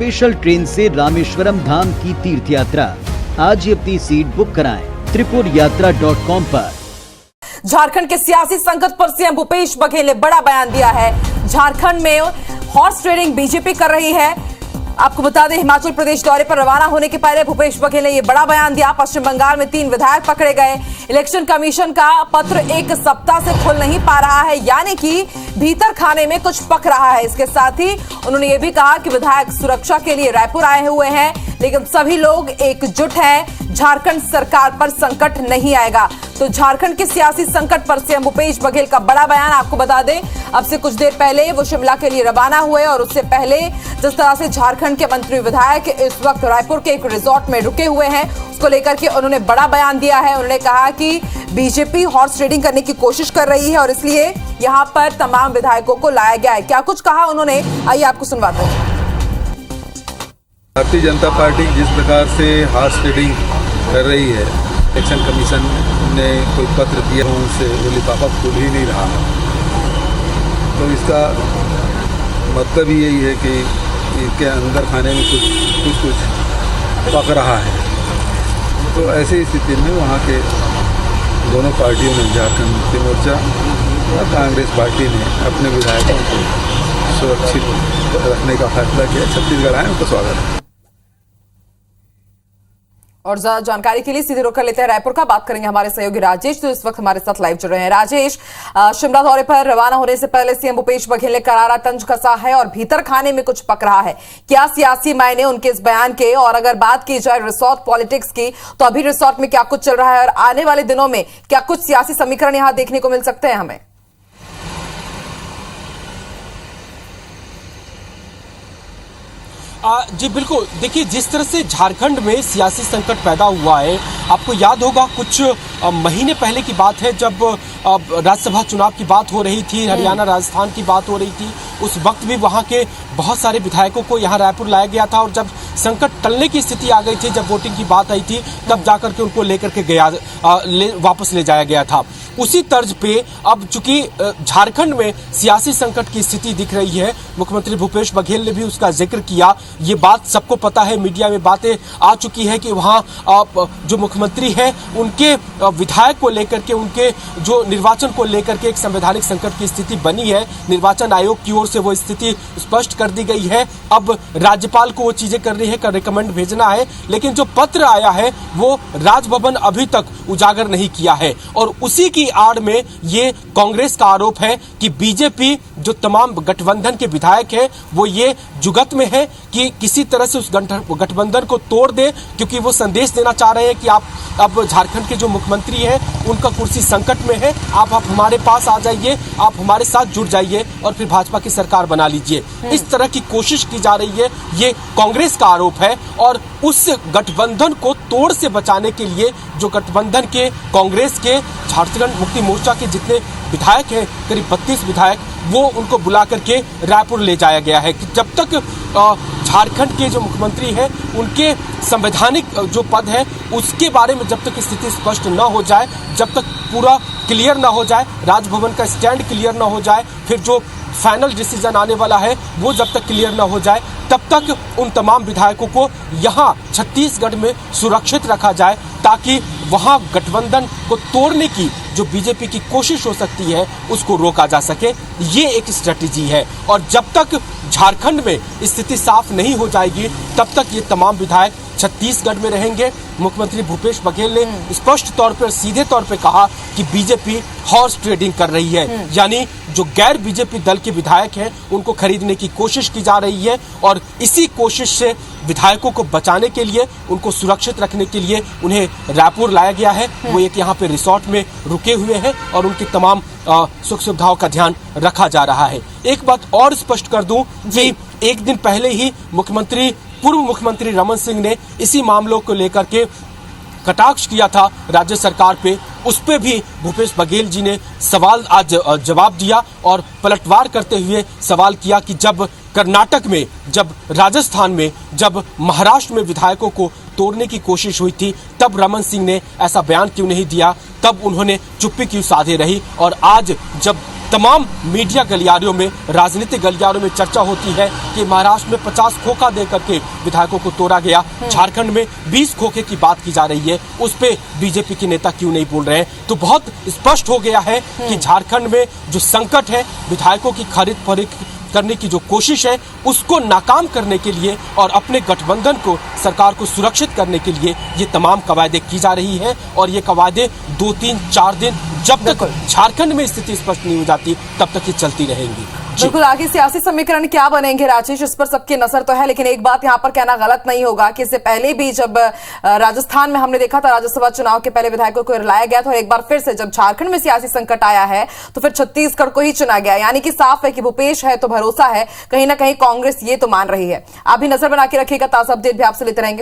Special train से रामेश्वरम धाम की तीर्थ यात्रा। आज ही अपनी सीट बुक कराएं त्रिपुरयात्रा.com पर। झारखंड के सियासी संकट पर सीएम भूपेश बघेल ने बड़ा बयान दिया है। झारखंड में हॉर्स ट्रेडिंग बीजेपी कर रही है। आपको बता दें, हिमाचल प्रदेश दौरे पर रवाना होने के पहले भूपेश बघेल ने यह बड़ा बयान दिया। पश्चिम बंगाल में 3 विधायक पकड़े गए। इलेक्शन कमीशन का पत्र 1 सप्ताह से खुल नहीं पा रहा है, यानी कि भीतर खाने में कुछ पक रहा है। इसके साथ ही उन्होंने ये भी कहा कि विधायक सुरक्षा के लिए रायपुर आए हुए हैं, लेकिन सभी लोग एकजुट हैं। झारखंड सरकार पर संकट नहीं आएगा। तो झारखंड के सियासी संकट पर सीएम भूपेश बघेल का बड़ा बयान। आपको बता दें, अब से कुछ देर पहले वो शिमला के लिए रवाना हुए और उससे पहले जिस तरह से झारखंड के मंत्री विधायक इस वक्त रायपुर के एक रिजॉर्ट में रुके हुए हैं, उसको लेकर के उन्होंने बड़ा बयान दिया है। उन्होंने कहा कि बीजेपी हॉर्स ट्रेडिंग करने की कोशिश कर रही है और इसलिए यहां पर तमाम विधायकों को लाया गया है। क्या कुछ कहा उन्होंने, आइए आपको सुनवाते हैं। भारतीय जनता पार्टी जिस प्रकार से हॉर्स ट्रेडिंग कर रही है, इलेक्शन कमीशन ने कोई पत्र दिया, उनसे वो लिफाफा खुल ही नहीं रहा। तो इसका मतलब ही यही है कि इसके अंदर खाने में कुछ पक रहा है। तो ऐसी स्थिति में वहाँ के दोनों पार्टियों ने, झारखंड मुक्ति मोर्चा और कांग्रेस पार्टी ने अपने विधायकों को सुरक्षित रखने का फैसला किया। छत्तीसगढ़ आए, उनका स्वागत है। और ज्यादा जानकारी के लिए सीधे रुख कर लेते हैं रायपुर का। बात करेंगे हमारे सहयोगी राजेश, जो इस वक्त हमारे साथ लाइव जुड़ रहे हैं। राजेश, शिमला दौरे पर रवाना होने से पहले सीएम भूपेश बघेल ने करारा तंज कसा है और भीतर खाने में कुछ पक रहा है। क्या सियासी मायने उनके इस बयान के? और अगर बात की जाए रिसोर्ट पॉलिटिक्स की, तो अभी रिसोर्ट में क्या कुछ चल रहा है और आने वाले दिनों में क्या कुछ सियासी समीकरण यहां देखने को मिल सकते हैं हमें? जी बिल्कुल, देखिए जिस तरह से झारखंड में सियासी संकट पैदा हुआ है, आपको याद होगा कुछ महीने पहले की बात है जब राज्यसभा चुनाव की बात हो रही थी, हरियाणा राजस्थान की बात हो रही थी। उस वक्त भी वहां के बहुत सारे विधायकों को यहां रायपुर लाया गया था और जब संकट टलने की स्थिति आ गई थी, जब वोटिंग की बात आई थी, तब जाकर के उनको लेकर के वापस ले जाया गया था। उसी तर्ज पे अब चूंकि झारखंड में सियासी संकट की स्थिति दिख रही है, मुख्यमंत्री भूपेश बघेल ने भी उसका जिक्र किया। ये बात सबको पता है, मीडिया में बातें आ चुकी है कि वहां जो मुख्यमंत्री है उनके विधायक को लेकर के, उनके जो निर्वाचन को लेकर के एक संवैधानिक संकट की स्थिति बनी है। निर्वाचन आयोग की ओर से वो स्थिति स्पष्ट कर दी गई है। अब राज्यपाल को वो चीजें करनी है, रिकमेंड भेजना है, लेकिन जो पत्र आया है वो राजभवन अभी तक उजागर नहीं किया है। और उसी की आड़ में ये कांग्रेस का आरोप है कि बीजेपी जो तमाम गठबंधन के विधायक हैं वो ये जुगत में है कि किसी तरह से उस गठबंधन को तोड़ दे, क्योंकि वो संदेश देना चाह रहे हैं कि आप अब झारखंड के जो मुख्यमंत्री हैं उनका कुर्सी संकट में है, आप हमारे पास आ जाइए, आप हमारे साथ जुड़ जाइए और फिर भाजपा की सरकार बना लीजिए। इस तरह की कोशिश की जा रही है, ये कांग्रेस का आरोप है। और उस गठबंधन को तोड़ से बचाने के लिए जो गठबंधन के कांग्रेस के झारखंड मुक्ति मोर्चा के जितने विधायक हैं, करीब 32 विधायक, वो उनको बुला करके रायपुर ले जाया गया है कि जब तक झारखंड के जो मुख्यमंत्री हैं उनके संवैधानिक जो पद है उसके बारे में जब तक स्थिति स्पष्ट न हो जाए, जब तक पूरा क्लियर न हो जाए, राजभवन का स्टैंड क्लियर न हो जाए, फिर जो फाइनल डिसीजन आने वाला है वो जब तक क्लियर न हो जाए, तब तक उन तमाम विधायकों को यहाँ छत्तीसगढ़ में सुरक्षित रखा जाए, ताकि वहाँ गठबंधन को तोड़ने की जो बीजेपी की कोशिश हो सकती है उसको रोका जा सके। ये एक स्ट्रेटेजी है और जब तक झारखंड में स्थिति साफ नहीं हो जाएगी तब तक ये तमाम विधायक छत्तीसगढ़ में रहेंगे। मुख्यमंत्री भूपेश बघेल ने स्पष्ट तौर पर, सीधे तौर पर कहा कि बीजेपी हॉर्स ट्रेडिंग कर रही है, यानी जो गैर बीजेपी दल के विधायक हैं उनको खरीदने की कोशिश की जा रही है और इसी कोशिश से विधायकों को बचाने के लिए, उनको सुरक्षित रखने के लिए उन्हें रायपुर लाया गया है। वो एक यहाँ पे रिसोर्ट में रुके हुए हैं और उनकी तमाम सुख सुविधाओं का ध्यान रखा जा रहा है। एक बात और स्पष्ट कर दूं कि एक दिन पहले ही पूर्व मुख्यमंत्री रमन सिंह ने इसी मामलों को लेकर के कटाक्ष किया था राज्य सरकार पे। उस पे भी भूपेश बघेल जी ने सवाल आज जवाब दिया और पलटवार करते हुए सवाल किया कि जब कर्नाटक में, जब राजस्थान में, जब महाराष्ट्र में विधायकों को तोड़ने की कोशिश हुई थी, तब रमन सिंह ने ऐसा बयान क्यों नहीं दिया, तब उन्होंने चुप्पी क्यों साधे रही। और आज जब तमाम मीडिया गलियारों में, राजनीतिक गलियारों में चर्चा होती है कि महाराष्ट्र में 50 खोखा दे करके विधायकों को तोड़ा गया, झारखंड में 20 खोखे की बात की जा रही है, उस पे बीजेपी के नेता क्यों नहीं बोल रहे हैं। तो बहुत स्पष्ट हो गया है कि झारखंड में जो संकट है, विधायकों की खरीद फरोख्त करने की जो कोशिश है, उसको नाकाम करने के लिए और अपने गठबंधन को, सरकार को सुरक्षित करने के लिए ये तमाम कवायदे की जा रही है। और ये कवायदे 2, 3, 4 दिन जब तक झारखंड में स्थिति स्पष्ट नहीं हो जाती तब तक ये चलती रहेंगी। बिल्कुल, आगे सियासी समीकरण क्या बनेंगे राजेश, इस पर सबकी नजर तो है। लेकिन एक बात यहाँ पर कहना गलत नहीं होगा कि इससे पहले भी जब राजस्थान में हमने देखा था, राज्यसभा चुनाव के पहले विधायकों को लाया गया था, और एक बार फिर से जब झारखंड में सियासी संकट आया है तो फिर छत्तीसगढ़ को ही चुना गया। यानी कि साफ है कि भूपेश है तो भरोसा है, कहीं ना कहीं कांग्रेस ये तो मान रही है। आप भी नजर बना के रखिएगा, ताजा अपडेट भी आपसे लेते रहेंगे।